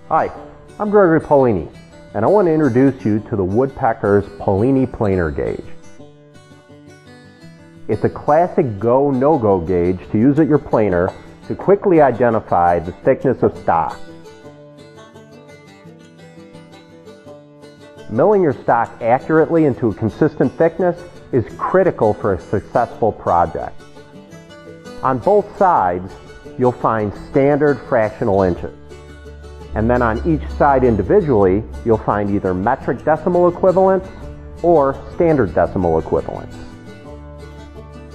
Hi, I'm Gregory Paolini, and I want to introduce you to the Woodpeckers Paolini planer gauge. It's a classic go-no-go gauge to use at your planer to quickly identify the thickness of stock. Milling your stock accurately into a consistent thickness is critical for a successful project. On both sides, you'll find standard fractional inches. And then on each side individually, you'll find either metric decimal equivalents or standard decimal equivalents.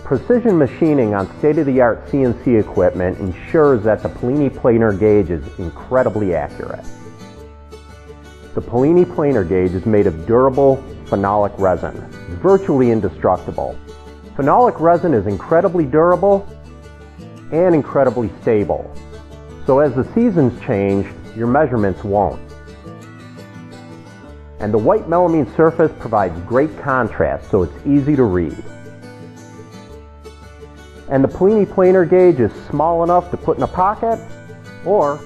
Precision machining on state-of-the-art CNC equipment ensures that the Paolini planer gauge is incredibly accurate. The Paolini planer gauge is made of durable phenolic resin. It's virtually indestructible. Phenolic resin is incredibly durable and incredibly stable. So as the seasons change, your measurements won't. And the white melamine surface provides great contrast, so it's easy to read. And the Paolini planer gauge is small enough to put in a pocket, or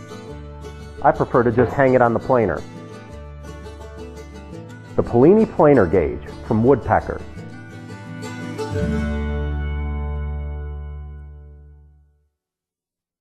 I prefer to just hang it on the planer. The Paolini planer gauge from Woodpeckers.